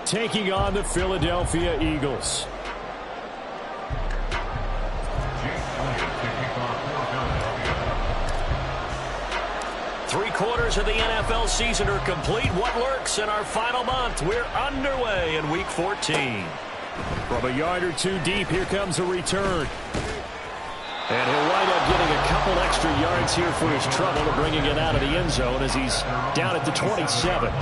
taking on the Philadelphia Eagles. Three-quarters of the NFL season are complete. What lurks in our final month? We're underway in Week 14. From a yard or two deep, here comes a return. And he'll wind up getting a couple extra yards here for his trouble to bringing it out of the end zone as he's down at the 27.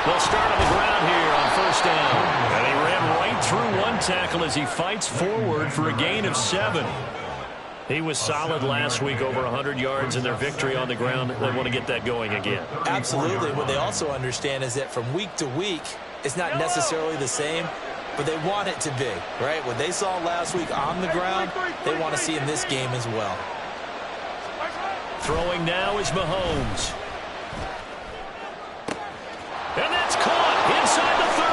They'll start on the ground here on first down. And he ran right through one tackle as he fights forward for a gain of 7. He was solid last week, over 100 yards in their victory on the ground. They want to get that going again. Absolutely. What they also understand is that from week to week, it's not necessarily the same, but they want it to be, right? What they saw last week on the ground, they want to see in this game as well. Throwing now is Mahomes. And that's caught inside the 30.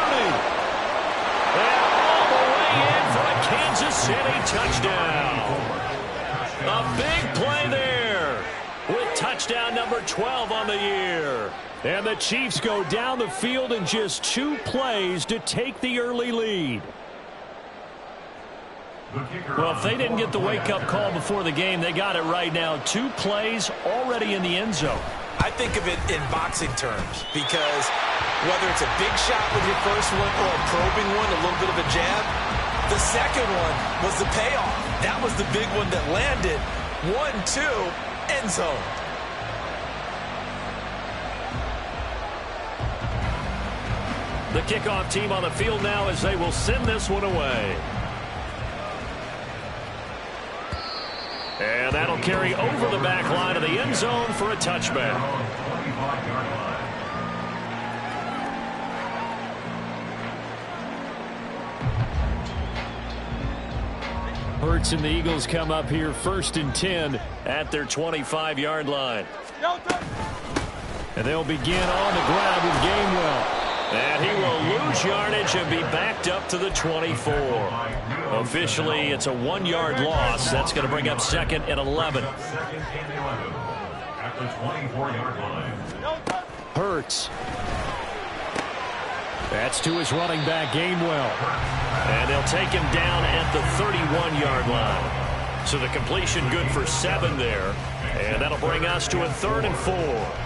And all the way in for a Kansas City touchdown. A big play there with touchdown number 12 on the year. And the Chiefs go down the field in just 2 plays to take the early lead. Well, if they didn't get the wake-up call before the game, they got it right now. 2 plays already in the end zone. I think of it in boxing terms because whether it's a big shot with your first one or a probing one, a little bit of a jab, the second one was the payoff. That was the big one that landed. 1-2, end zone. The kickoff team on the field now as they will send this one away. And that'll carry over the back line of the end zone for a touchback. Hurts and the Eagles come up here 1st and 10 at their 25-yard line. And they'll begin on the ground with Gainwell. And he will lose yardage and be backed up to the 24. Officially, it's a 1-yard loss. That's going to bring up 2nd and 11. Hurts. That's to his running back, Gainwell. And they'll take him down at the 31-yard line. So the completion good for 7 there. And that'll bring us to a 3rd and 4.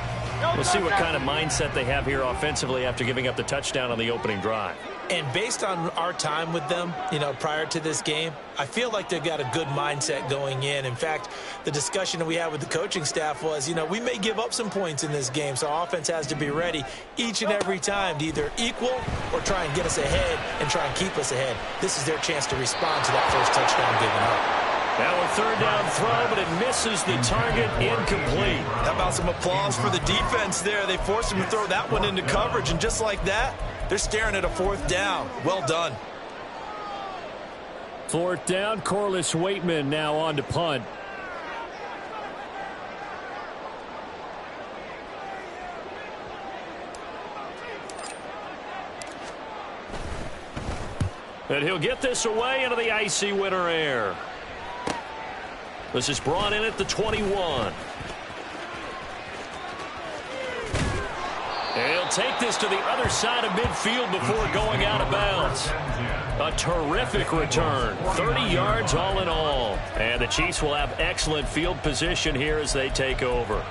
We'll see what kind of mindset they have here offensively after giving up the touchdown on the opening drive. And based on our time with them, prior to this game, I feel like they've got a good mindset going in. In fact, the discussion that we had with the coaching staff was, we may give up some points in this game, so our offense has to be ready each and every time to either equal or try and get us ahead and try and keep us ahead. This is their chance to respond to that first touchdown given up. Now a 3rd down throw, but it misses the target, incomplete. How about some applause for the defense there? They forced him to throw that one into coverage, and just like that, they're staring at a 4th down. Well done. 4th down, Corliss Waitman now on to punt. And he'll get this away into the icy winter air. This is brought in at the 21. And he'll take this to the other side of midfield before going out of bounds. A terrific return. 30 yards all in all. And the Chiefs will have excellent field position here as they take over.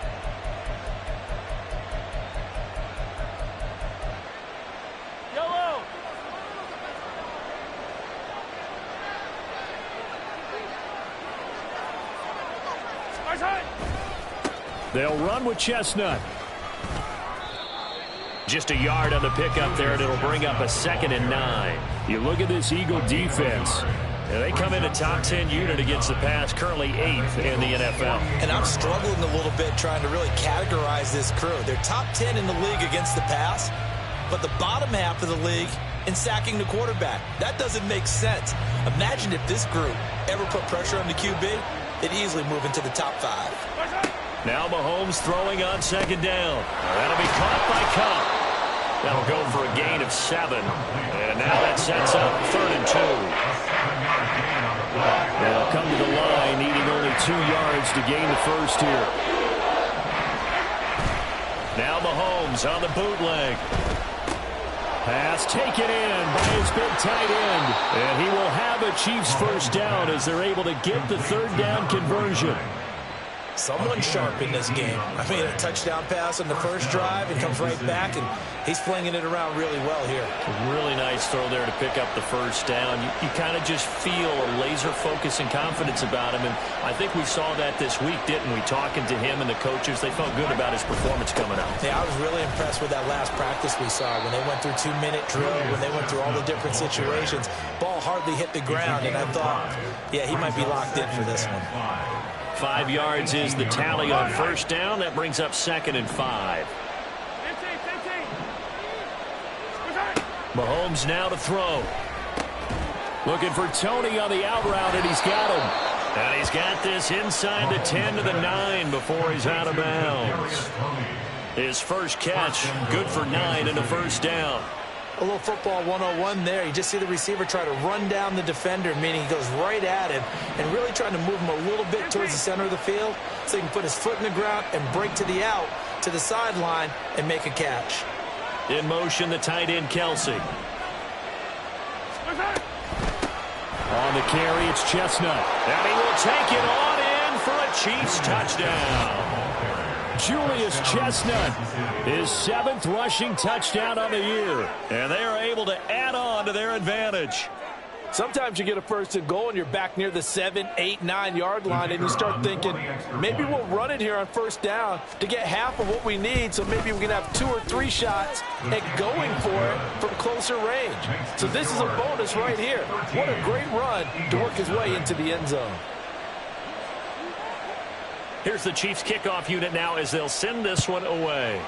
They'll run with Chestnut. Just a yard on the pickup there, and it'll bring up a 2nd and 9. You look at this Eagle defense. And they come in a top 10 unit against the pass, currently 8th in the NFL. And I'm struggling a little bit trying to really categorize this crew. They're top 10 in the league against the pass, but the bottom half of the league in sacking the quarterback. That doesn't make sense. Imagine if this group ever put pressure on the QB, they'd easily move into the top 5. Now Mahomes throwing on second down. That'll be caught by Kupp. That'll go for a gain of 7. And now that sets up 3rd and 2. They'll come to the line, needing only 2 yards to gain the first here. Now Mahomes on the bootleg. Pass taken in by his big tight end. And he will have a Chiefs first down as they're able to get the 3rd down conversion. Someone sharp in this game. I mean, a touchdown pass on the first drive and comes right back, and he's flinging it around really well here. A really nice throw there to pick up the first down. You kind of just feel a laser focus and confidence about him, and I think we saw that this week, didn't we? Talking to him and the coaches, they felt good about his performance coming out. Yeah, I was really impressed with that last practice we saw when they went through 2-minute drill, when they went through all the different situations. Ball hardly hit the ground, and I thought, yeah, he might be locked in for this one. 5 yards is the tally on first down. That brings up 2nd and 5. Mahomes now to throw. Looking for Tony on the out route, and he's got him. And he's got this inside the 10 to the 9 before he's out of bounds. His first catch, good for 9 and a first down. A little football 101 there. You just see the receiver try to run down the defender, meaning he goes right at him and really trying to move him a little bit towards the center of the field so he can put his foot in the ground and break to the out, to the sideline, and make a catch. In motion, the tight end, Kelsey. On the carry, it's Chestnut. And he will take it on in for a Chiefs touchdown. Julius Chestnut, his 7th rushing touchdown on the year. And they are able to add on to their advantage. Sometimes you get a 1st and goal and you're back near the 7, 8, 9 yard line and you start thinking, maybe we'll run it here on first down to get half of what we need, so maybe we can have 2 or 3 shots at going for it from closer range. So this is a bonus right here. What a great run to work his way into the end zone. Here's the Chiefs kickoff unit now as they'll send this one away.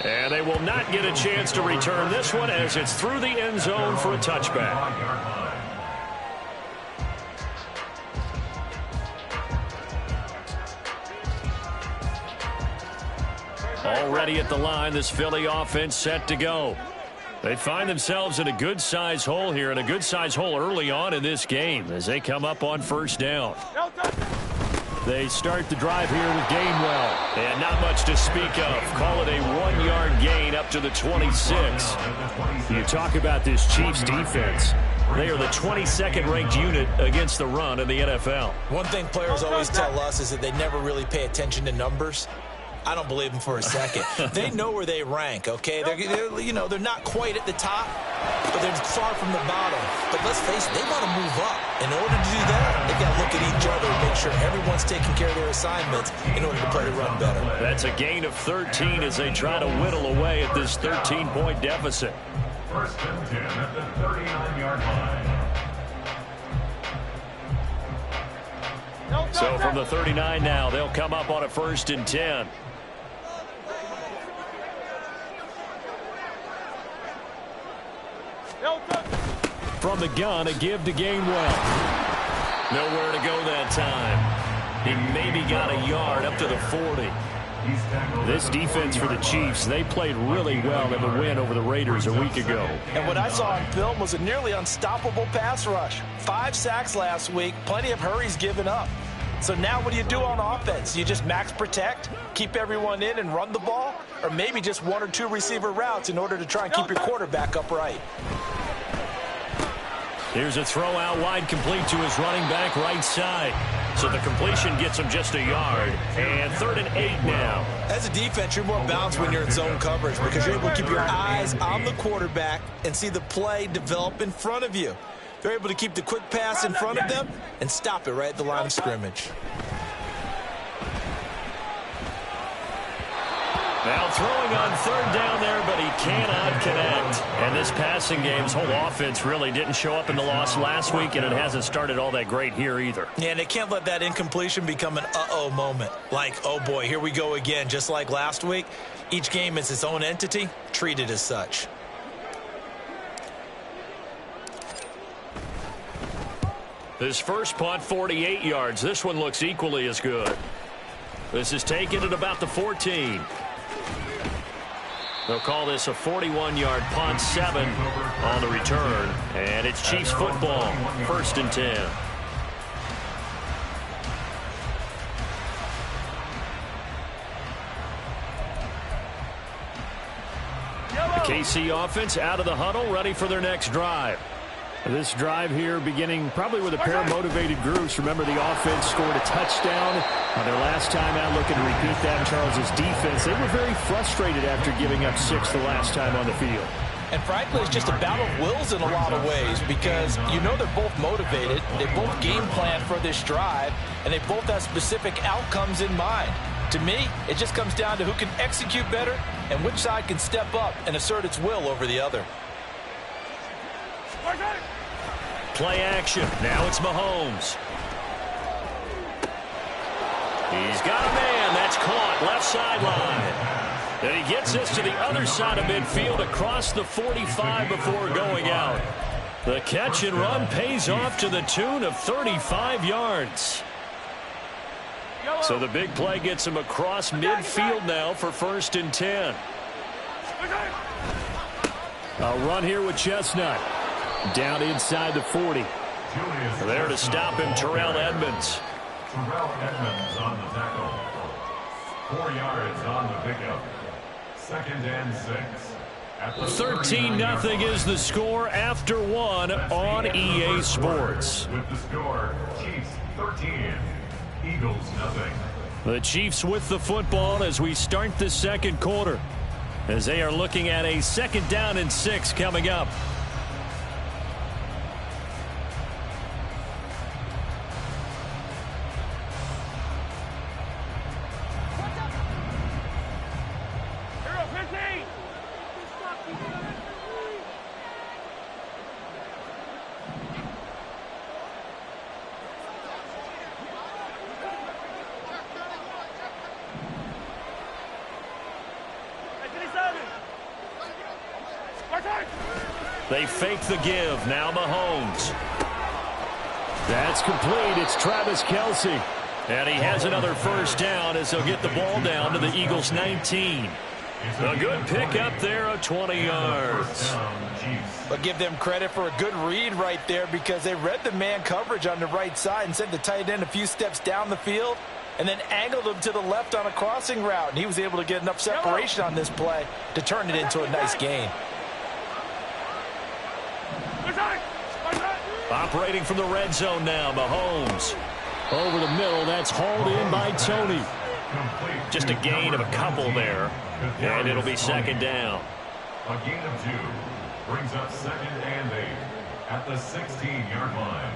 And they will not get a chance to return this one as it's through the end zone for a touchback. Already at the line, this Philly offense set to go. They find themselves in a good-size hole here, and a good-size hole early on in this game as they come up on first down. They start the drive here with Gainwell. And not much to speak of. Call it a 1-yard gain up to the 26. You talk about this Chiefs defense. They are the 22nd ranked unit against the run in the NFL. One thing players always tell us is that they never really pay attention to numbers. I don't believe them for a second. They know where they rank, okay? They're not quite at the top, but they're far from the bottom. But let's face it, they want to move up. In order to do that, they've got to look at each other and make sure everyone's taking care of their assignments in order to play the run better. That's a gain of 13 as they try to whittle away at this 13-point deficit. 1st and 10 at the 39-yard line. So from the 39 now, they'll come up on a 1st and 10. From the gun, a give to Gainwell. Nowhere to go that time. He maybe got a yard up to the 40. This defense for the Chiefs, they played really well in the win over the Raiders a week ago. And what I saw on film was a nearly unstoppable pass rush. 5 sacks last week, plenty of hurries given up. So now what do you do on offense? You just max protect, keep everyone in and run the ball, or maybe just 1 or 2 receiver routes in order to try and keep your quarterback upright. Here's a throw out wide, complete to his running back right side. So the completion gets him just a yard. And 3rd and 8 now. As a defense, you're more balanced when you're in zone coverage because you're able to keep your eyes on the quarterback and see the play develop in front of you. They're able to keep the quick pass in front of them and stop it right at the line of scrimmage. Now throwing on 3rd down there, but he cannot connect. And this passing game's whole offense really didn't show up in the loss last week, and it hasn't started all that great here either. Yeah, and they can't let that incompletion become an uh-oh moment. Like, oh boy, here we go again, just like last week. Each game is its own entity, treated as such. His first punt, 48 yards. This one looks equally as good. This is taken at about the 14. They'll call this a 41-yard punt, 7 on the return. And it's Chiefs football, 1st and 10. The KC offense out of the huddle, ready for their next drive. This drive here beginning probably with a pair of motivated groups. Remember, the offense scored a touchdown on their last time out, looking to repeat that. Charles's defense, they were very frustrated after giving up 6 the last time on the field. And frankly, it's just a battle of wills in a lot of ways because you know they're both motivated. They both game plan for this drive, and they both have specific outcomes in mind. To me, it just comes down to who can execute better and which side can step up and assert its will over the other. Play action. Now it's Mahomes. He's got a man. That's caught. Left sideline. And he gets this to the other side of midfield across the 45 before going out. The catch and run pays off to the tune of 35 yards. So the big play gets him across midfield now for 1st and 10. A run here with Chestnut. Down inside the 40. There to stop him, Terrell Edmonds. Terrell Edmonds on the tackle. 4 yards on the pickup. 2nd and 6. 13-0 is the score after 1 on EA Sports. With the score, Chiefs 13, Eagles nothing. The Chiefs with the football as we start the 2nd quarter, as they are looking at a 2nd down and 6 coming up. They fake the give. Now Mahomes. That's complete. It's Travis Kelce. And he has another 1st down as he'll get the ball down to the Eagles' 19. A good pickup there of 20 yards. But give them credit for a good read right there because they read the man coverage on the right side and sent the tight end a few steps down the field and then angled him to the left on a crossing route. And he was able to get enough separation on this play to turn it into a nice gain. Operating from the red zone now, Mahomes. Over the middle, that's hauled in by Tony. Just a gain of a couple there, and it'll be 2nd down. A gain of 2 brings up 2nd and 8 at the 16-yard line.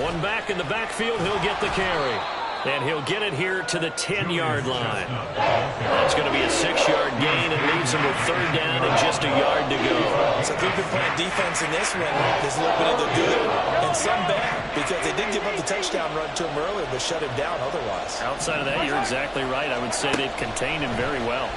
One back in the backfield, he'll get the carry. And he'll get it here to the 10-yard line. That's going to be a 6-yard gain and leaves him with 3rd down and just a yard to go. So they've been playing defense in this one. There's a little bit of the good and some bad because they did give up the touchdown run to him earlier but shut him down otherwise. Outside of that, you're exactly right. I would say they've contained him very well.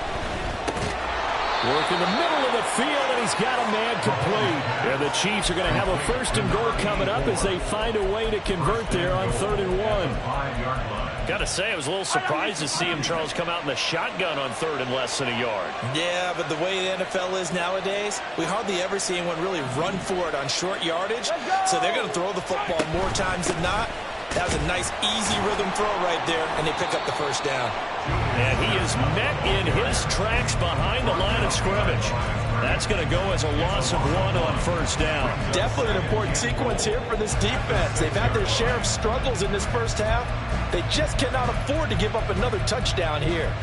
Work in the middle of the field, and he's got a man complete. And the Chiefs are going to have a 1st and goal coming up as they find a way to convert there on 3rd and 1. Got to say, I was a little surprised to see him, Charles, come out in the shotgun on 3rd and less than a yard. Yeah, but the way the NFL is nowadays, we hardly ever see anyone really run for it on short yardage. So they're going to throw the football more times than not. That was a nice, easy rhythm throw right there, and they pick up the 1st down. And he is met in his tracks behind the line of scrimmage. That's going to go as a loss of 1 on 1st down. Definitely an important sequence here for this defense. They've had their share of struggles in this 1st half. They just cannot afford to give up another touchdown here.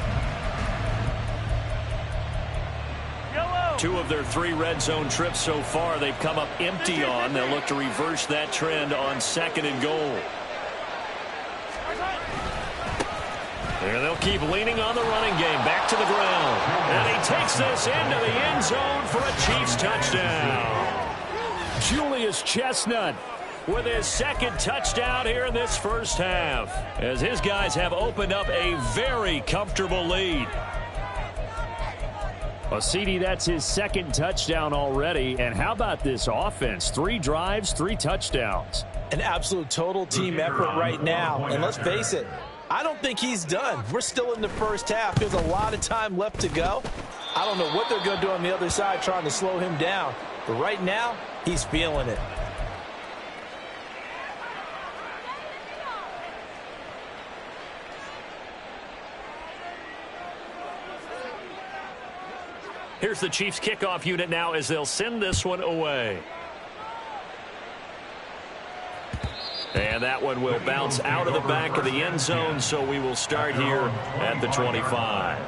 2 of their 3 red zone trips so far, they've come up empty on. They'll look to reverse that trend on 2nd and goal. And they'll keep leaning on the running game. Back to the ground. And he takes this into the end zone for a Chiefs touchdown. Julius Chestnut with his 2nd touchdown here in this 1st half, as his guys have opened up a very comfortable lead. Well, CD, that's his second touchdown already. And how about this offense? 3 drives, 3 touchdowns. An absolute total team effort right now. And let's face it, I don't think he's done. We're still in the first half. There's a lot of time left to go. I don't know what they're going to do on the other side trying to slow him down. But right now, he's feeling it. Here's the Chiefs kickoff unit now as they'll send this one away. And that one will bounce out of the back of the end zone, so we will start here at the 25.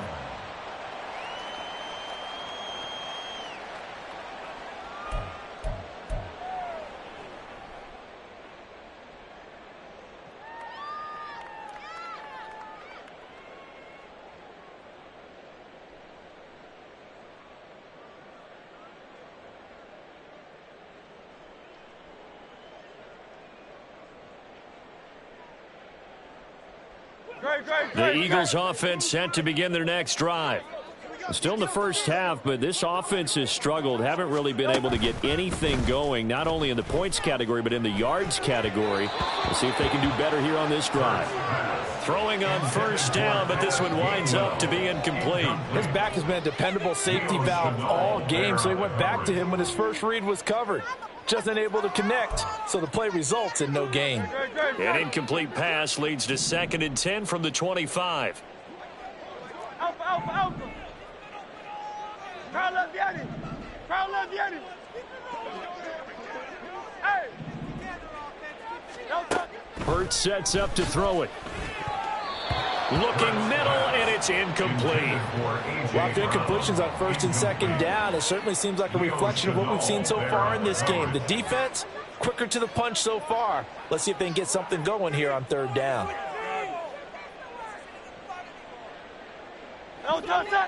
The Eagles offense set to begin their next drive. Still in the first half, but this offense has struggled. Haven't really been able to get anything going, not only in the points category, but in the yards category. We'll see if they can do better here on this drive. Throwing on first down, but this one winds up to be incomplete. His back has been a dependable safety valve all game, so he went back to him when his first read was covered. Just unable to connect, so the play results in no gain. An incomplete pass leads to 2nd and 10 from the 25. Hurts sets up to throw it. Looking middle, and it's incomplete. Lots of incompletions on 1st and 2nd down. It certainly seems like a reflection of what we've seen so far in this game. The defense, quicker to the punch so far. Let's see if they can get something going here on 3rd down.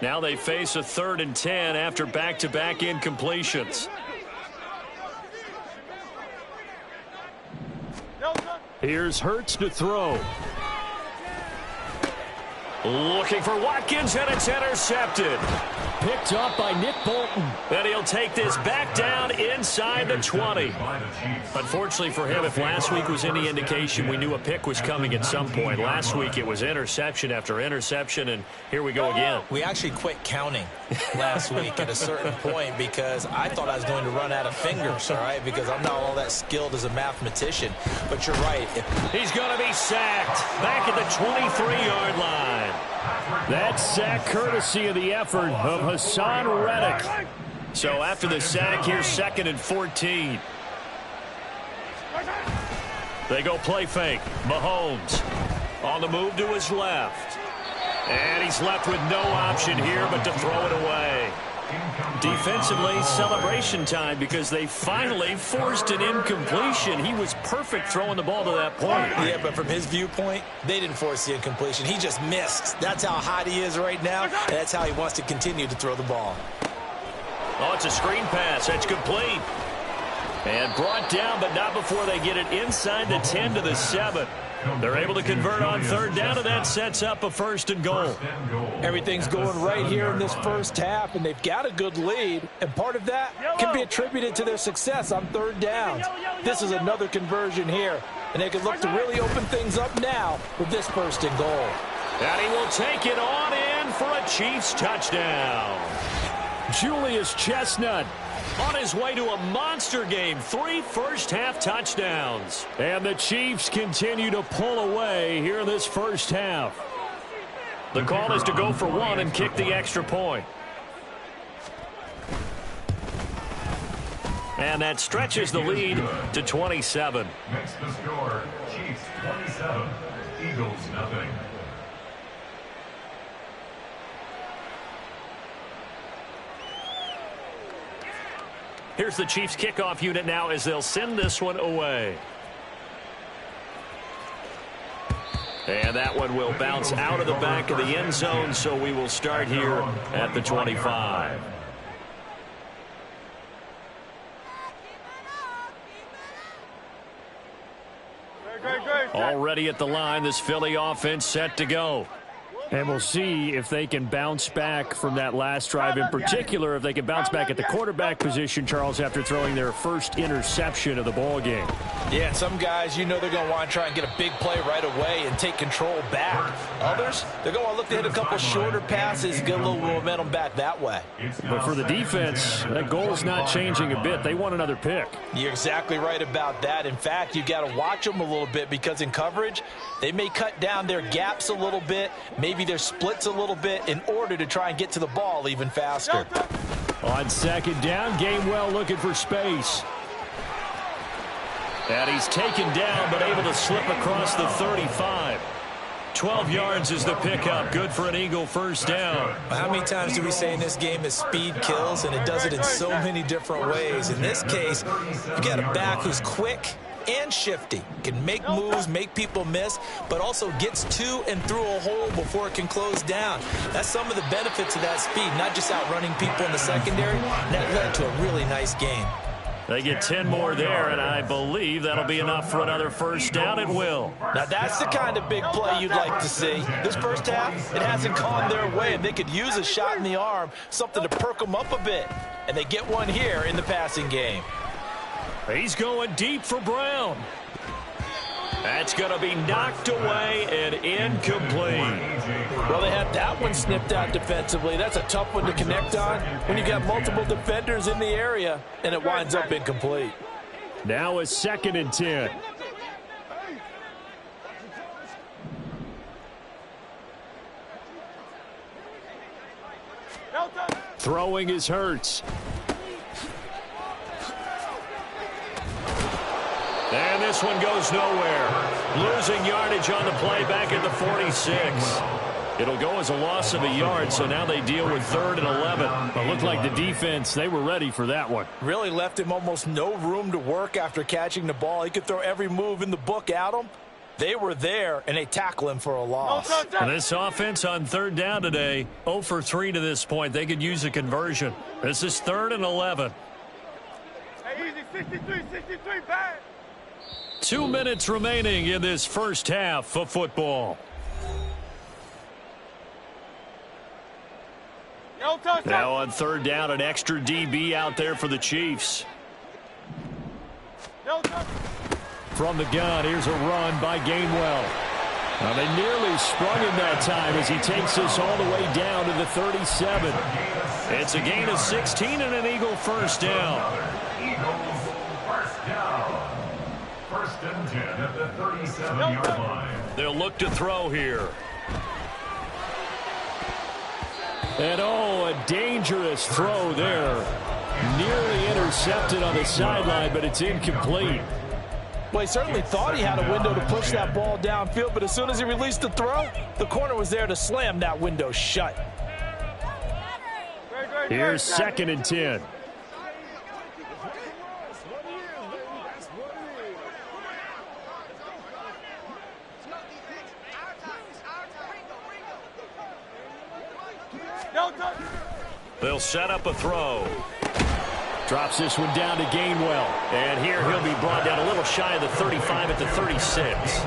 Now they face a 3rd and 10 after back-to-back incompletions. Here's Hurts to throw. Looking for Watkins, and it's intercepted. Picked up by Nick Bolton. And he'll take this back down inside the 20. Unfortunately for him, if last week was any indication, we knew a pick was coming at some point. Last week it was interception after interception, and here we go again. We actually quit counting last week at a certain point because I thought I was going to run out of fingers, all right, because I'm not all that skilled as a mathematician. But you're right. He's going to be sacked back at the 23-yard line. That sack courtesy of the effort of Hassan Reddick. So after the sack, here's 2nd and 14. They go play fake. Mahomes on the move to his left. And he's left with no option here but to throw it away. Defensively, celebration time because they finally forced an incompletion. He was perfect throwing the ball to that point. Yeah, but from his viewpoint, they didn't force the incompletion. He just missed. That's how hot he is right now, and that's how he wants to continue to throw the ball. Oh, it's a screen pass. That's complete. And brought down, but not before they get it inside the 10 to the 7. They're able to convert on 3rd down, and that sets up a 1st and goal. Everything's going right here in this first half, and they've got a good lead, and part of that can be attributed to their success on 3rd downs. This is another conversion here, and they can look to really open things up now with this 1st and goal. And he will take it on in for a Chiefs touchdown. Julius Chestnut on his way to a monster game. 3 first-half touchdowns. And the Chiefs continue to pull away here in this first half. The call is to go for 1 and kick the extra point. And that stretches the lead to 27. Makes the score Chiefs 27, Eagles nothing. Here's the Chiefs kickoff unit now as they'll send this one away. And that one will bounce out of the back of the end zone, so we will start here at the 25. Already at the line, this Philly offense set to go. And we'll see if they can bounce back from that last drive, in particular, if they can bounce back at the quarterback position, Charles, after throwing their first interception of the ball game. Yeah, some guys, you know they're going to want to try and get a big play right away and take control back. Others, they're going to want to look to hit a couple shorter passes, get a little momentum back that way. But for the defense, that goal's not changing a bit. They want another pick. You're exactly right about that. In fact, you've got to watch them a little bit because in coverage, they may cut down their gaps a little bit, maybe their splits a little bit in order to try and get to the ball even faster. On second down, Gainwell looking for space. And he's taken down but able to slip across the 35. 12 yards is the pickup. Good for an Eagle first down. How many times do we say in this game is speed kills, and it does it in so many different ways. In this case, you got a back who's quick and shifty, can make moves, make people miss, but also gets to and through a hole before it can close down. That's some of the benefits of that speed, not just outrunning people in the secondary. That led to a really nice game. They get 10 more there, and I believe that'll be enough for another first down. It will. Now, that's the kind of big play you'd like to see. This first half, it hasn't gone their way, and they could use a shot in the arm, something to perk them up a bit. And they get one here in the passing game. He's going deep for Brown. That's going to be knocked away and incomplete. Well, they had that one snipped out defensively. That's a tough one to connect on when you got multiple defenders in the area, and it winds up incomplete. Now a 2nd and 10. Throwing is Hurts. And this one goes nowhere. Losing yardage on the play back at the 46. It'll go as a loss of a yard, so now they deal with 3rd and 11. But looked like the defense, they were ready for that one. Really left him almost no room to work after catching the ball. He could throw every move in the book at him. They were there, and they tackle him for a loss. And this offense on 3rd down today, 0 for 3 to this point. They could use a conversion. This is 3rd and 11. Hey, easy, 63, bad. 2 minutes remaining in this first half of football. Now on 3rd down, an extra DB out there for the Chiefs. From the gun, here's a run by Gainwell. Now they nearly sprung him that time as he takes us all the way down to the 37. It's a gain of 16 and an Eagle first down. First and 10 at the 37-yard line. They'll look to throw here. And oh, a dangerous throw there. Nearly intercepted on the sideline, but it's incomplete. Well, he certainly thought he had a window to push that ball downfield, but as soon as he released the throw, the corner was there to slam that window shut. Here's 2nd and 10. They'll set up a throw. Drops this one down to Gainwell. And here he'll be brought down a little shy of the 35 at the 36.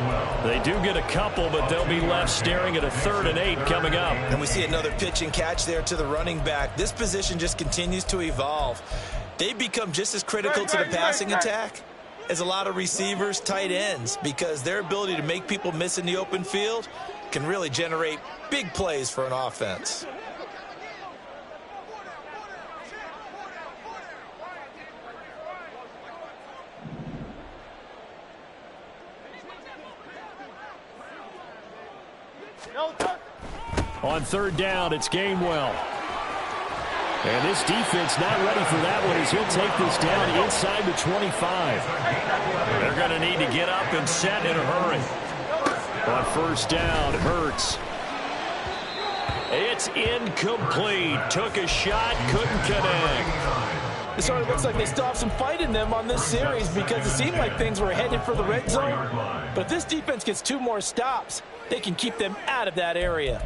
They do get a couple, but they'll be left staring at a 3rd and 8 coming up. And we see another pitch and catch there to the running back. This position just continues to evolve. They become just as critical to the passing attack as a lot of receivers, tight ends, because their ability to make people miss in the open field can really generate big plays for an offense. On 3rd down, it's Gainwell. And this defense not ready for that one as he'll take this down inside the 25. They're going to need to get up and set in a hurry. On 1st down, Hurts. It's incomplete. Took a shot, couldn't connect. It sort of looks like they still have some fight in them on this series because it seemed like things were headed for the red zone. But if this defense gets 2 more stops, they can keep them out of that area.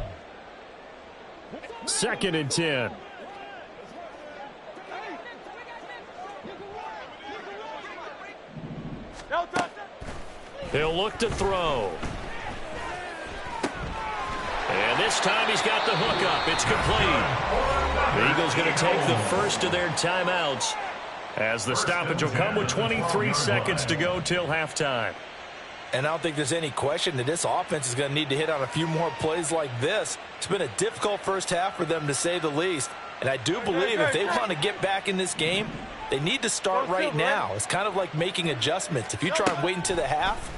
2nd and 10. He'll look to throw. And this time he's got the hook up. It's complete. The Eagles going to take the first of their timeouts as the stoppage will come with 23 seconds to go till halftime. And I don't think there's any question that this offense is going to need to hit on a few more plays like this. It's been a difficult first half for them, to say the least. And I do believe if they want to get back in this game, they need to start right now. It's kind of like making adjustments. If you try and wait until the half,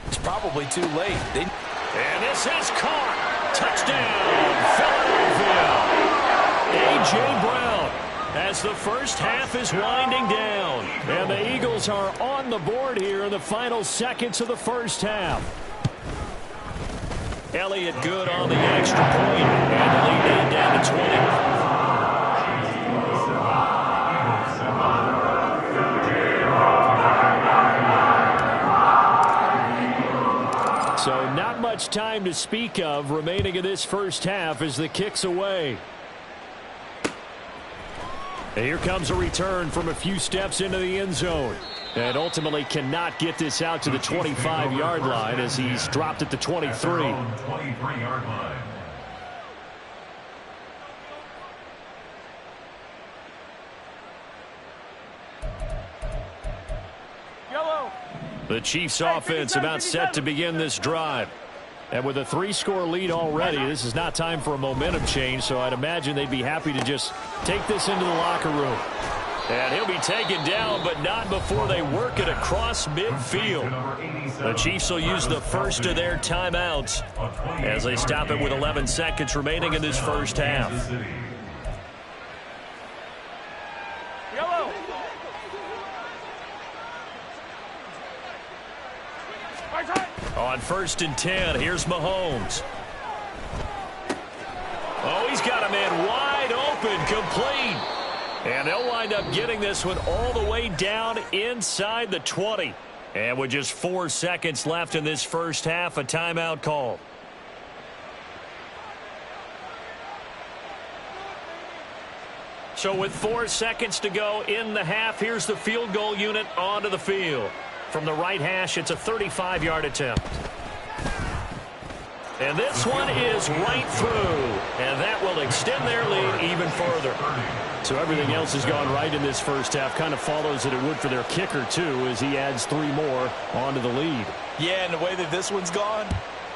it's probably too late. And this is caught. Touchdown, Philadelphia. A.J. Brown as the first half is winding down. And the Eagles are on the board here in the final seconds of the first half. Elliott good on the extra point, and the lead down to 20. So not much time to speak of remaining in this first half as the kick's away. And here comes a return from a few steps into the end zone. And ultimately cannot get this out to the 25-yard line as he's dropped at the 23. 23-yard line. The Chiefs offense about set to begin this drive. And with a 3-score lead already, this is not time for a momentum change, so I'd imagine they'd be happy to just take this into the locker room. And he'll be taken down, but not before they work it across midfield. The Chiefs will use the first of their timeouts as they stop it with 11 seconds remaining in this first half. On 1st and 10, here's Mahomes. Oh, he's got a man wide open, complete. And they'll wind up getting this one all the way down inside the 20. And with just 4 seconds left in this first half, a timeout call. So with 4 seconds to go in the half, here's the field goal unit onto the field. From the right hash, it's a 35-yard attempt. And this one is right through. And that will extend their lead even further. So everything else has gone right in this first half. Kind of follows that it would for their kicker, too, as he adds 3 more onto the lead. Yeah, and the way that this one's gone,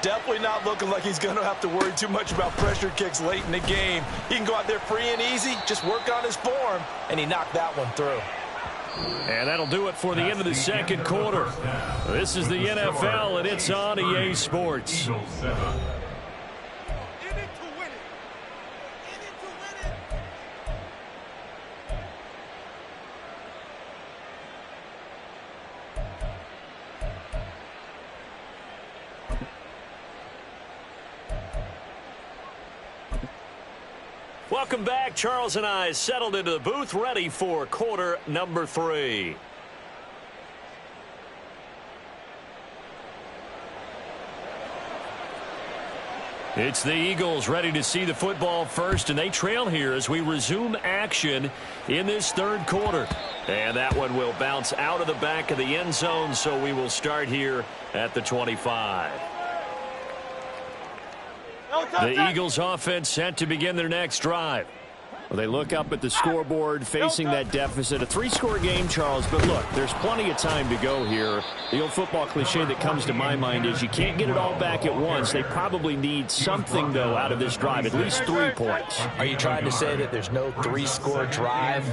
definitely not looking like he's going to have to worry too much about pressure kicks late in the game. He can go out there free and easy, just work on his form, and he knocked that one through. And that'll do it for the end of the second quarter. This is the NFL, and it's on EA Sports. Welcome back. Charles and I settled into the booth, ready for quarter number 3. It's the Eagles ready to see the football first, and they trail here as we resume action in this third quarter. And that one will bounce out of the back of the end zone, so we will start here at the 25. The Eagles offense set to begin their next drive. Well, they look up at the scoreboard facing that deficit. A 3-score game, Charles, but look, there's plenty of time to go here. The old football cliche that comes to my mind is you can't get it all back at once. They probably need something, though, out of this drive, at least 3 points. Are you trying to say that there's no 3-score drive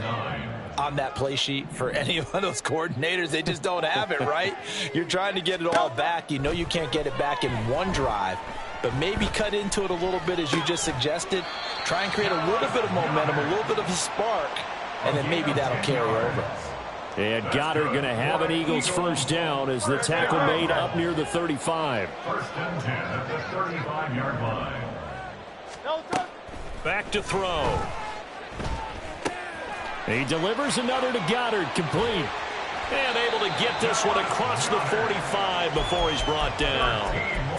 on that play sheet for any one of those coordinators? They just don't have it, right? You're trying to get it all back. You know you can't get it back in one drive. But maybe cut into it a little bit, as you just suggested. Try and create a little bit of momentum, a little bit of a spark, and then maybe that'll carry over. And Goddard going to have an Eagles first down as the tackle made up near the 35. 1st and 10 at the 35-yard line. Back to throw. He delivers another to Goddard, complete. And able to get this one across the 45 before he's brought down.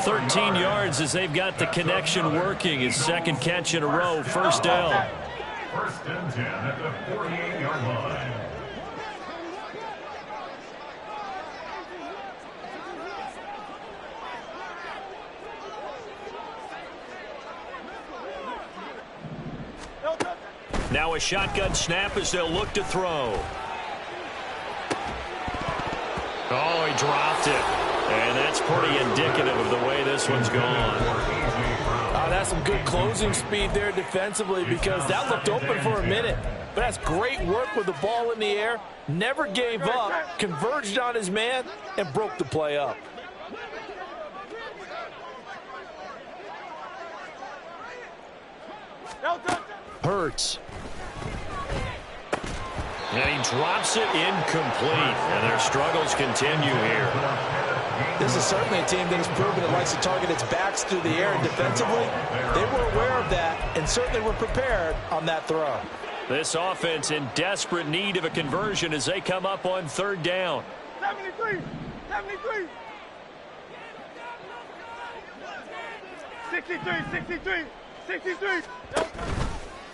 13 yards as they've got the connection working. His second catch in a row, first down. 1st and 10 at the 48-yard line. Now a shotgun snap as they'll look to throw. Oh, he dropped it. And that's pretty indicative of the way this one's gone. That's some good closing speed there defensively, because that looked open for a minute. But that's great work with the ball in the air. Never gave up, converged on his man, and broke the play up. Hurts. And he drops it incomplete. And their struggles continue here. This is certainly a team that has proven it likes to target its backs through the air, and defensively, they were aware of that and certainly were prepared on that throw. This offense in desperate need of a conversion as they come up on third down. 73, 73. 63, 63, 63.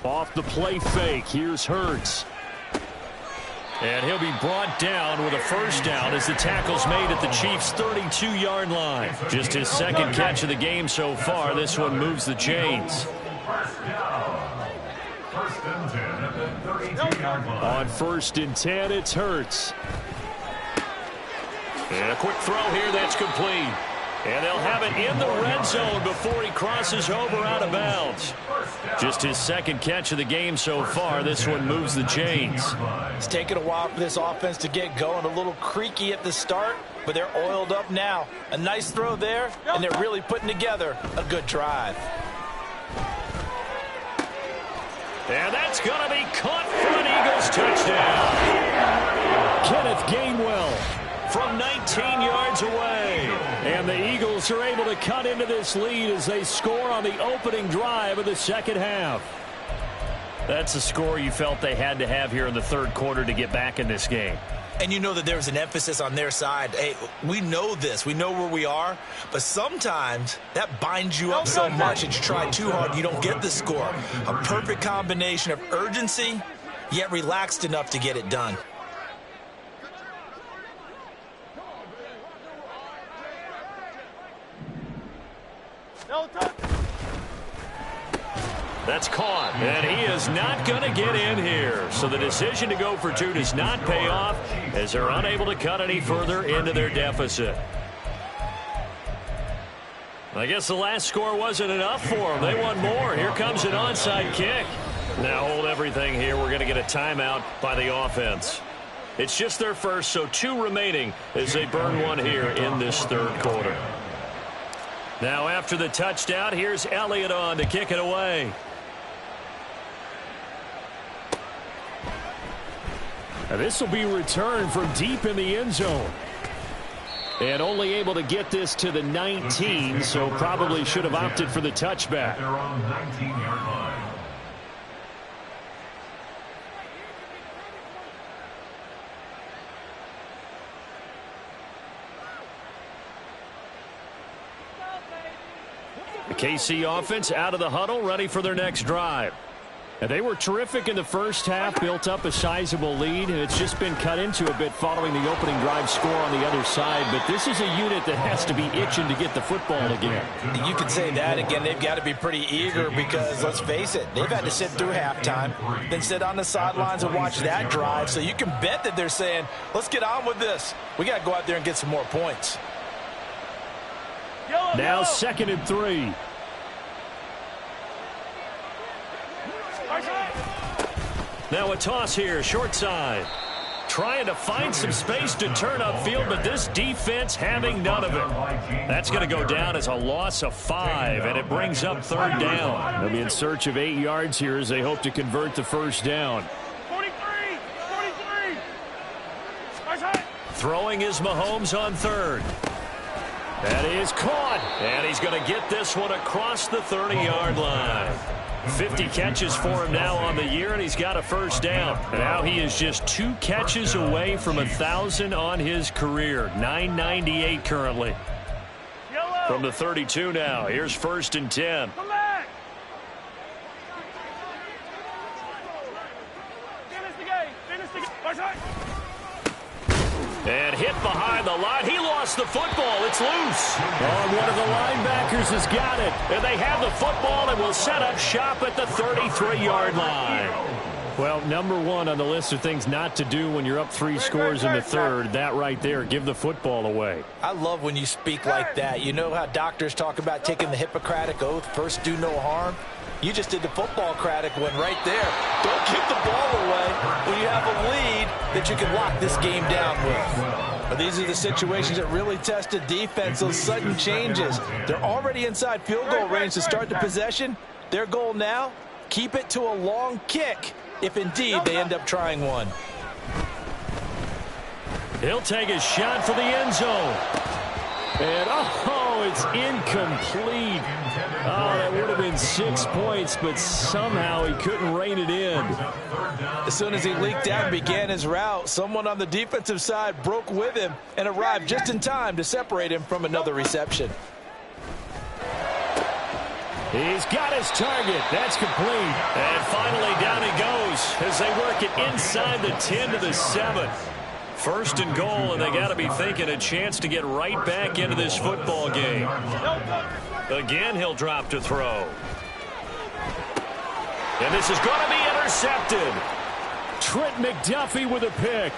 Off the play fake. Here's Hurts. And he'll be brought down with a first down as the tackle's made at the Chiefs' 32-yard line. Just his second catch of the game so far. This one moves the chains. First and 10 at the 32-yard line. On 1st and 10, it's Hurts. And a quick throw here that's complete. And they'll have it in the red zone before he crosses over out of bounds. Just his second catch of the game so far. This one moves the chains. It's taken a while for this offense to get going. A little creaky at the start, but they're oiled up now. A nice throw there, and they're really putting together a good drive. And that's going to be caught for an Eagles touchdown. Kenneth Gainwell from 19 yards away. And the Eagles are able to cut into this lead as they score on the opening drive of the second half. That's a score you felt they had to have here in the third quarter to get back in this game. And you know that there's an emphasis on their side. Hey, we know this. We know where we are. But sometimes that binds you up so much that you try too hard, you don't get the score. A perfect combination of urgency, yet relaxed enough to get it done. That's caught, and he is not going to get in here. So the decision to go for two does not pay off as they're unable to cut any further into their deficit. I guess the last score wasn't enough for them. They want more. Here comes an onside kick. Now hold everything here. We're going to get a timeout by the offense. It's just their first, so 2 remaining as they burn one here in this third quarter. Now after the touchdown, here's Elliott on to kick it away. Now this will be returned from deep in the end zone. And only able to get this to the 19, so probably should have opted for the touchback. They're on 19-yard line. The KC offense out of the huddle, ready for their next drive. And they were terrific in the first half, built up a sizable lead, and it's just been cut into a bit following the opening drive score on the other side. But this is a unit that has to be itching to get the football again. You could say that. Again, they've got to be pretty eager because, let's face it, they've had to sit through halftime, then sit on the sidelines and watch that drive. So you can bet that they're saying, let's get on with this. We got to go out there and get some more points. Now 2nd and 3. Now a toss here, short side. Trying to find some space to turn upfield, but this defense having none of it. That's going to go down as a loss of 5, and it brings up third down. They'll be in search of 8 yards here as they hope to convert the first down. 43, 43. Throwing is Mahomes on third. That is caught, and he's going to get this one across the 30-yard line. 50 catches for him now on the year, and he's got a first down. And now he is just 2 catches away from 1,000 on his career. 998 currently. From the 32 now. Here's 1st and 10. Come back. Finish the game. Finish the game. And hit behind the line. He lost the football. It's loose. Oh, one of the linebackers has got it. And they have the football and will set up shop at the 33-yard line. Well, number one on the list of things not to do when you're up 3 scores in the third, that right there, give the football away. I love when you speak like that. You know how doctors talk about taking the Hippocratic Oath, first do no harm? You just did the football-cratic one right there. Don't give the ball away when you have a lead that you can lock this game down with. But these are the situations that really test a defense, those sudden changes. They're already inside field goal range to start the possession. Their goal now, keep it to a long kick if indeed they end up trying one. He'll take a shot for the end zone. And, oh, it's incomplete. Oh, that would have been 6 points, but somehow he couldn't rein it in. As soon as he leaked out and began his route, someone on the defensive side broke with him and arrived just in time to separate him from another reception. He's got his target. That's complete. And finally down he goes as they work it inside the 10 to the 7. First and goal, and they got to be thinking a chance to get right back into this football game. Again, he'll drop to throw. And this is going to be intercepted. Trent McDuffie with a pick.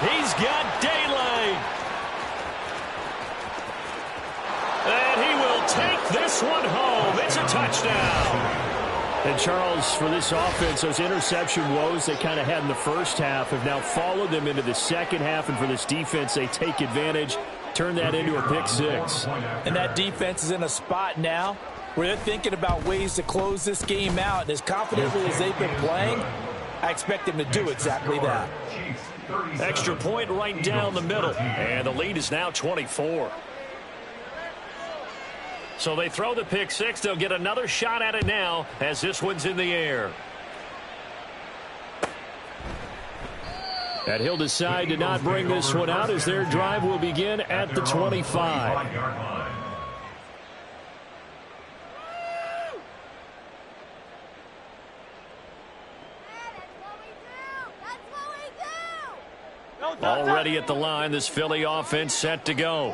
He's got daylight. And he will take this one home. It's a touchdown. And, Charles, for this offense, those interception woes they kind of had in the first half have now followed them into the second half. And for this defense, they take advantage, turn that into a pick 6. And that defense is in a spot now where they're thinking about ways to close this game out. And as confidently as they've been playing, I expect them to do exactly that. Extra point right down the middle. And the lead is now 24. So they throw the pick 6. They'll get another shot at it now as this one's in the air. And he'll decide to not bring this one out as their drive will begin at the 25. Already at the line, this Philly offense set to go.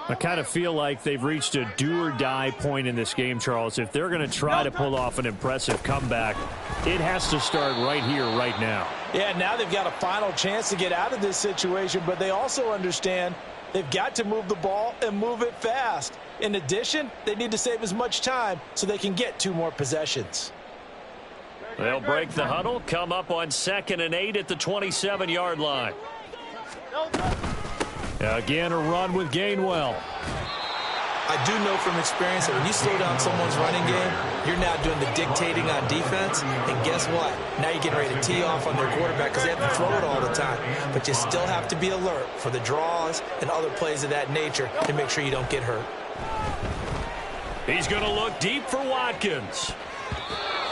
I kind of feel like they've reached a do-or-die point in this game, Charles. If they're going to try to pull off an impressive comeback, it has to start right here, right now. Yeah, now they've got a final chance to get out of this situation, but they also understand they've got to move the ball and move it fast. In addition, they need to save as much time so they can get 2 more possessions. They'll break the huddle, come up on 2nd and 8 at the 27-yard line. Again, a run with Gainwell. I do know from experience that when you slow down someone's running game, you're now doing the dictating on defense. And guess what? Now you're getting ready to tee off on their quarterback because they have to throw it all the time. But you still have to be alert for the draws and other plays of that nature to make sure you don't get hurt. He's going to look deep for Watkins.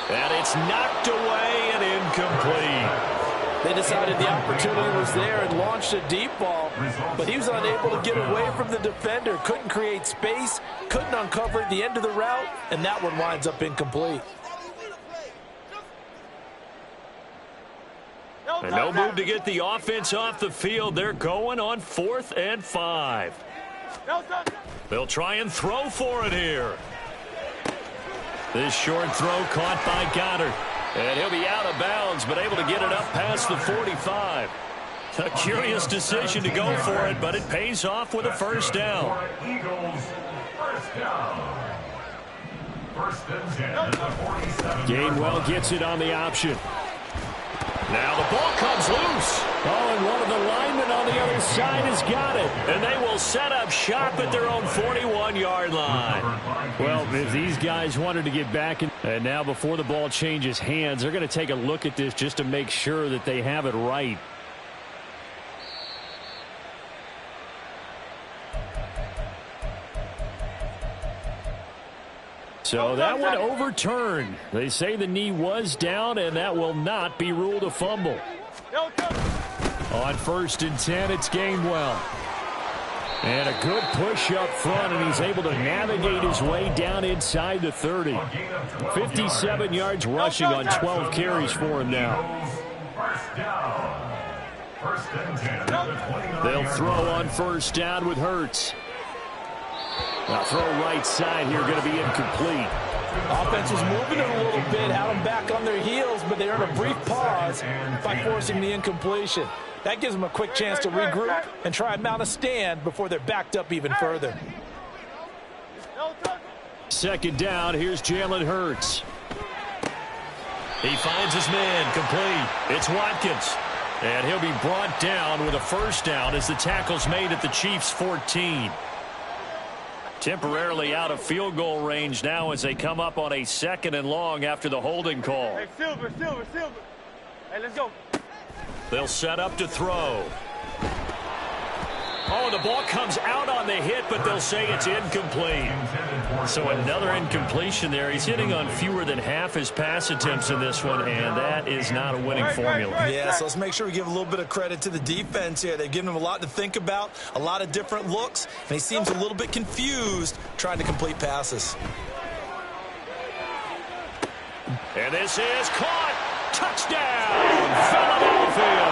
And it's knocked away and incomplete. They decided the opportunity was there and launched a deep ball, but he was unable to get away from the defender, couldn't create space, couldn't uncover the end of the route, and that one winds up incomplete. And no move to get the offense off the field. They're going on 4th and 5. They'll try and throw for it here. This short throw caught by Goddard. And he'll be out of bounds, but able to get it up past the 45. A curious decision to go for it, but it pays off with a first down. Eagles, first down. First and 10 at the 47. Gainwell gets it on the option. Now the ball comes loose. Oh, and one of the linemen on the other side has got it. And they will set up shop at their own 41-yard line. Well, if these guys wanted to get back in, and now before the ball changes hands, they're going to take a look at this just to make sure that they have it right. So that one overturned. They say the knee was down, and that will not be ruled a fumble. On 1st and 10, it's Gainwell. And a good push up front, and he's able to navigate his way down inside the 30. 57 yards rushing on 12 carries for him now. First and 10 at the 29. They'll throw on first down with Hurts. Now throw right side here, going to be incomplete. Offense was moving it a little bit, had them back on their heels, but they earned a brief pause by forcing the incompletion. That gives them a quick chance to regroup and try and mount a stand before they're backed up even further. Second down, here's Jalen Hurts. He finds his man, complete. It's Watkins. And he'll be brought down with a first down as the tackle's made at the Chiefs' 14. Temporarily out of field goal range now as they come up on a 2nd and long after the holding call. Hey, Silver. Hey, let's go. They'll set up to throw. Oh, the ball comes out on the hit, but they'll say it's incomplete. So another incompletion there. He's hitting on fewer than half his pass attempts in this one, and that is not a winning formula. Yeah, so let's make sure we give a little bit of credit to the defense here. They've given him a lot to think about, a lot of different looks, and he seems a little bit confused trying to complete passes. And this is caught. Touchdown, Philadelphia.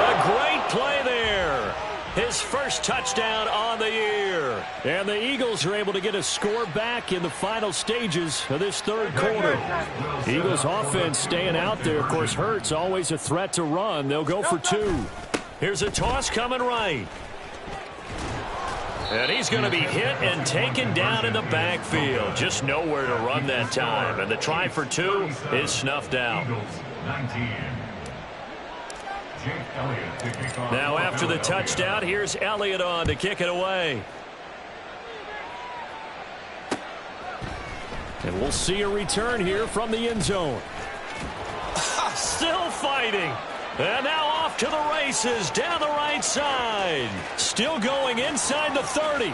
A great play there. His first touchdown on the year. And the Eagles are able to get a score back in the final stages of this third quarter. Eagles offense staying out there. Of course, Hurts always a threat to run. They'll go for 2. Here's a toss coming right. And he's going to be hit and taken down in the backfield. Just nowhere to run that time. And the try for 2 is snuffed out. Now after the touchdown, here's Elliott on to kick it away. And we'll see a return here from the end zone. Still fighting. And now off to the races down the right side. Still going inside the 30.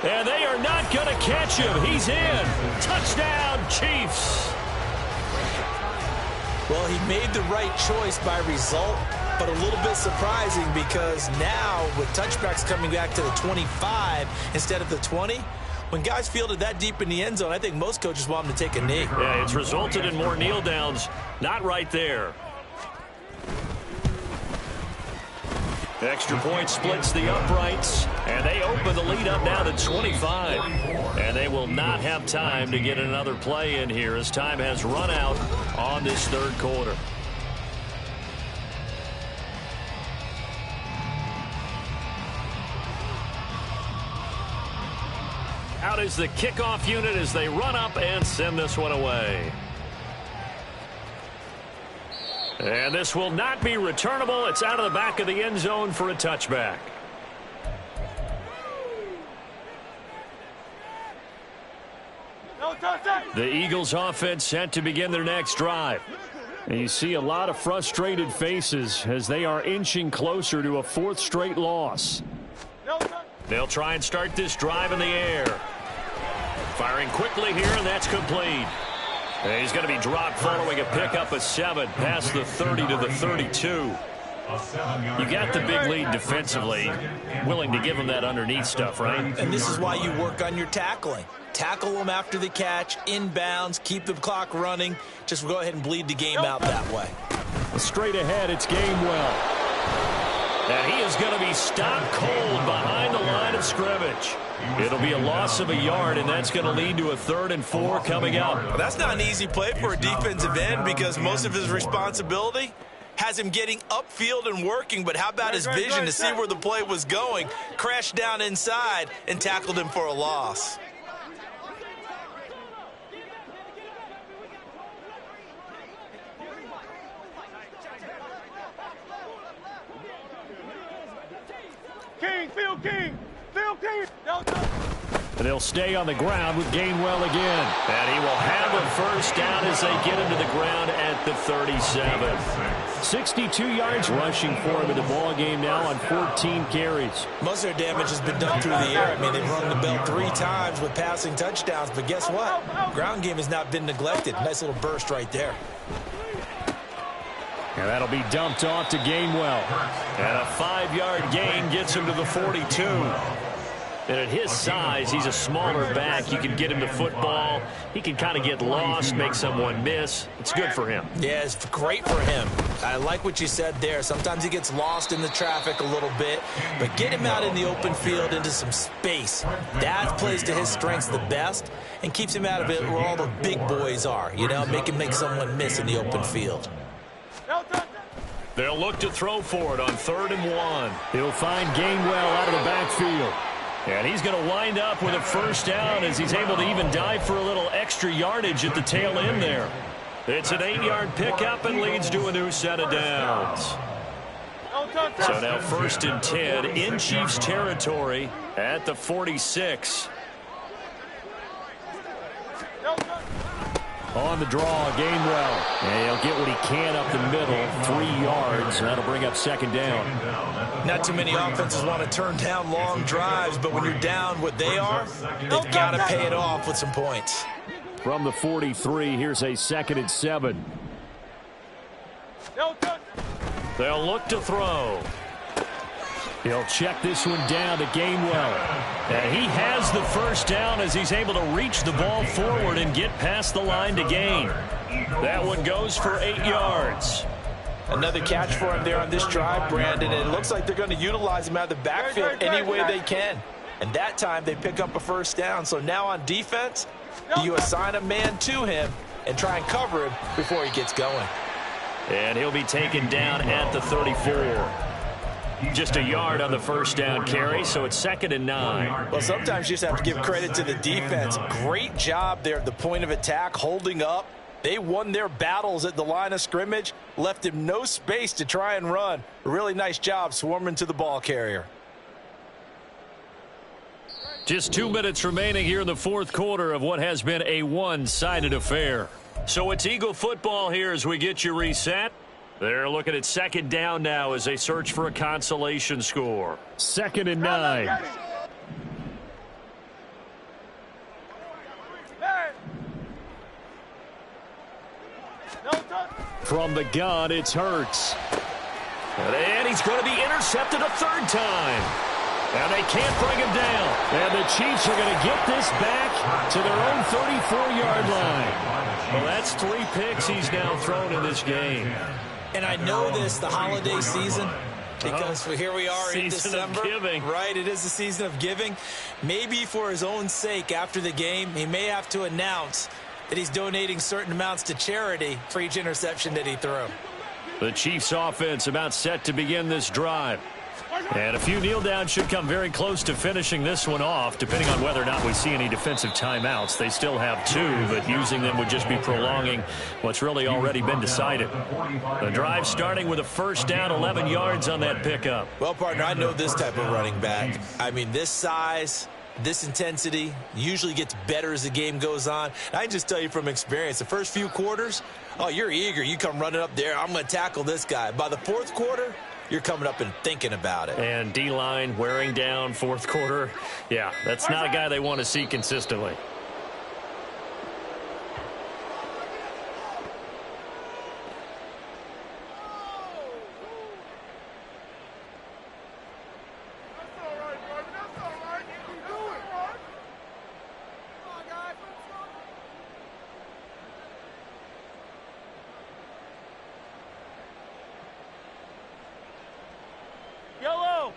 And they are not going to catch him. He's in. Touchdown, Chiefs. Well, he made the right choice by result, but a little bit surprising because now with touchbacks coming back to the 25 instead of the 20, when guys fielded that deep in the end zone, I think most coaches want them to take a knee. Yeah, it's resulted in more kneel downs. Not right there. Extra point splits the uprights, and they open the lead up now to 25. And they will not have time to get another play in here as time has run out on this third quarter. Out is the kickoff unit as they run up and send this one away. And this will not be returnable. It's out of the back of the end zone for a touchback. The Eagles offense set to begin their next drive. And you see a lot of frustrated faces as they are inching closer to a 4th straight loss. They'll try and start this drive in the air. Firing quickly here, and that's complete. And he's going to be dropped following a pickup of 7 past the 30 to the 32. You got the big lead defensively, willing to give him that underneath stuff, right? And this is why you work on your tackling. Tackle them after the catch, inbounds, keep the clock running. Just go ahead and bleed the game out that way. Straight ahead, it's Gainwell. And he is going to be stopped cold behind the line of scrimmage. It'll be a loss of a yard, and that's going to lead to a 3rd and 4 coming up. Well, that's not an easy play for a defensive end because most of his responsibility has him getting upfield and working, but how about his vision to see where the play was going, crashed down inside, and tackled him for a loss. And they'll stay on the ground with Gainwell again. And he will have a first down as they get him to the ground at the 37. 62 yards rushing for him in the ball game now on 14 carries. Most of their damage has been done through the air. I mean, they've rung the bell 3 times with passing touchdowns, but guess what? Ground game has not been neglected. Nice little burst right there. And that'll be dumped off to Gainwell. And a 5-yard gain gets him to the 42. And at his size, he's a smaller back. You can get him the football. He can kind of get lost, make someone miss. It's good for him. Yeah, it's great for him. I like what you said there. Sometimes he gets lost in the traffic a little bit, but get him out in the open field into some space. That plays to his strengths the best and keeps him out of it where all the big boys are. You know, make him make someone miss in the open field. They'll look to throw for it on 3rd and 1. He'll find Gainwell out of the backfield. And he's going to wind up with a first down as he's able to even dive for a little extra yardage at the tail end there. It's an 8-yard pickup and leads to a new set of downs. So now 1st and 10 in Chiefs territory at the 46. On the draw, Gainwell. And he'll get what he can up the middle, 3 yards. That'll bring up 2nd down. Not too many offenses want to turn down long drives, but when you're down what they are, they've got to pay it off with some points. From the 43, here's a 2nd and 7. They'll look to throw. He'll check this one down to Gainwell. And he has the first down as he's able to reach the ball forward and get past the line to gain. That one goes for 8 yards. Another catch for him there on this drive, Brandon. And it looks like they're going to utilize him out of the backfield any way they can. And that time they pick up a first down. So now on defense, you assign a man to him and try and cover him before he gets going. And he'll be taken down at the 34. Just a yard on the first down carry, so it's 2nd and 9. Well, sometimes you just have to give credit to the defense. Great job there at the point of attack, holding up. They won their battles at the line of scrimmage, left him no space to try and run. A really nice job swarming to the ball carrier. Just 2 minutes remaining here in the 4th quarter of what has been a one-sided affair. So it's Eagle football here as we get you reset. They're looking at 2nd down now as they search for a consolation score. 2nd and 9. From the gun, it's Hurts. And he's going to be intercepted a 3rd time. And they can't bring him down. And the Chiefs are going to get this back to their own 34-yard line. Well, that's 3 picks he's now thrown in this game. And I know this, the holiday season, because here we are in December. Giving. Right, it is the season of giving. Maybe for his own sake after the game, he may have to announce that he's donating certain amounts to charity for each interception that he threw. The Chiefs offense about set to begin this drive. And a few kneel downs should come very close to finishing this one off, depending on whether or not we see any defensive timeouts. They still have 2, but using them would just be prolonging what's really already been decided. The drive starting with a first down, 11 yards on that pickup. Well, partner, I know this type of running back. I mean, this size, this intensity usually gets better as the game goes on. I can just tell you from experience, the first few quarters, oh, you're eager. You come running up there, I'm going to tackle this guy. By the 4th quarter, you're coming up and thinking about it. And D-line wearing down 4th quarter. Yeah, that's not a guy they want to see consistently. Yellow!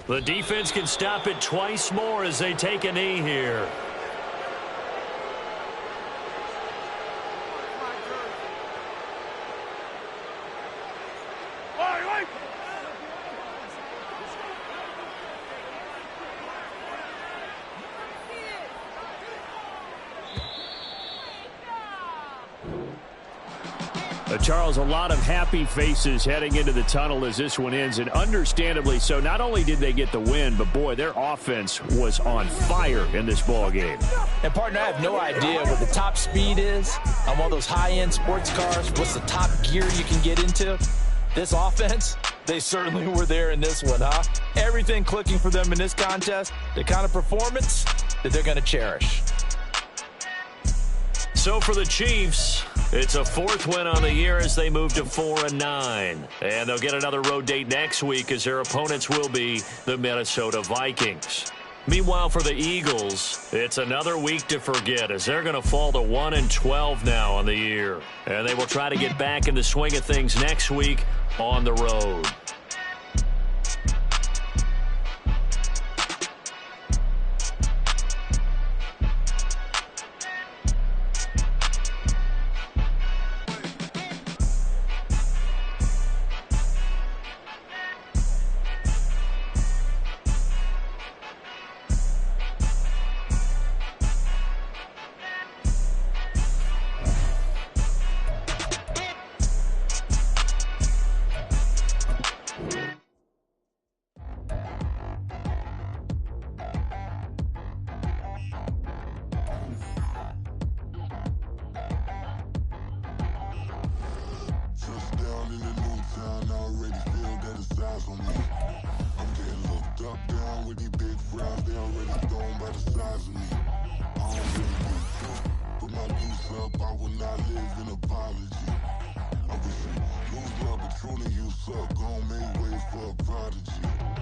The defense can stop it twice more as they take a knee here. Charles, a lot of happy faces heading into the tunnel as this one ends, and understandably so. Not only did they get the win, but, boy, their offense was on fire in this ball game. And, partner, I have no idea what the top speed is on one of those high-end sports cars. What's the top gear you can get into? This offense, they certainly were there in this one, huh? Everything clicking for them in this contest, the kind of performance that they're going to cherish. So for the Chiefs, it's a 4th win on the year as they move to 4-9. And they'll get another road date next week as their opponents will be the Minnesota Vikings. Meanwhile, for the Eagles, it's another week to forget as they're going to fall to 1-12 now on the year. And they will try to get back in the swing of things next week on the road.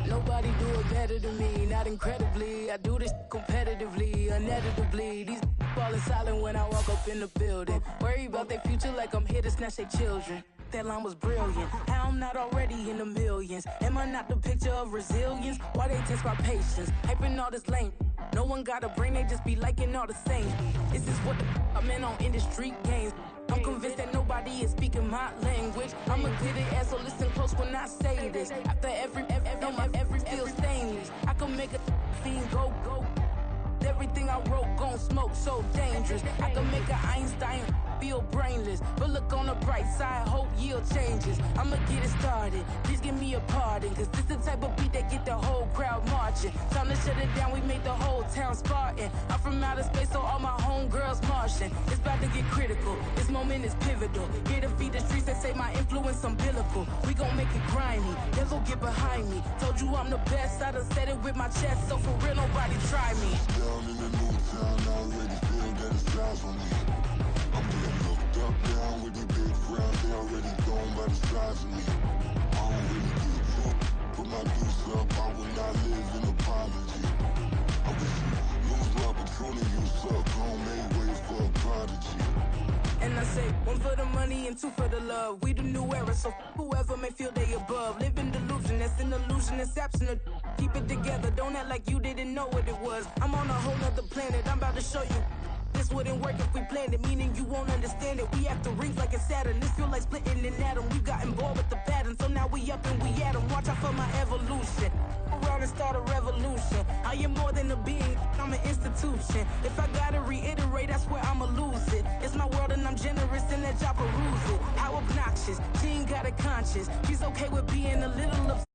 Nobody do it better than me, not incredibly. I do this competitively, inevitably. These falling silent when I walk up in the building. Worry about their future like I'm here to snatch their children. That line was brilliant. How I'm not already in the millions? Am I not the picture of resilience? Why they test my patience? Hyping all this lame. No one got a brain, they just be liking all the same. This is what the I'm in on industry games. I'm convinced that nobody is speaking my language. I'ma get it as so listen close when I say this. After every feel stainless. I can make a scene go. Everything I wrote gon' smoke so dangerous. I can make an Einstein feel brainless. But look on the bright side, hope yield changes. I'ma get it started, please give me a pardon. Cause this the type of beat that get the whole crowd marching. Time to shut it down, we make the whole town Spartan. I'm from outer space, so all my homegirls Martian. It's about to get critical, this moment is pivotal. Here to feed the streets that say my influence umbilical. We gon' make it grimy, never get behind me. Told you I'm the best, I done said it with my chest. So for real, nobody try me. Down in the new town, I already feel that it's eyes on me. I'm getting looked up, down with these big frowns, they already gone by the size of me. I don't really get drunk, put my deuce up, I will not live in apology. I wish you lose love, but truly you suck, gon' make way for a prodigy. And I say, 1 for the money and 2 for the love. We the new era, so whoever may feel they above. Live in delusion, that's an illusion, that's absent. Keep it together, don't act like you didn't know what it was. I'm on a whole nother planet, I'm about to show you. This wouldn't work if we planned it, meaning you won't understand it. We have to rings like a Saturn, this feel like splitting an atom. We've gotten bored with the pattern, so now we up and we at 'em. Watch out for my evolution. Around and start a revolution. I am more than a being, I'm an institution. If I gotta reiterate, that's where I'ma lose it. It's my world and I'm generous and let y'all peruse it. How obnoxious, she ain't got a conscience. She's okay with being a little upset.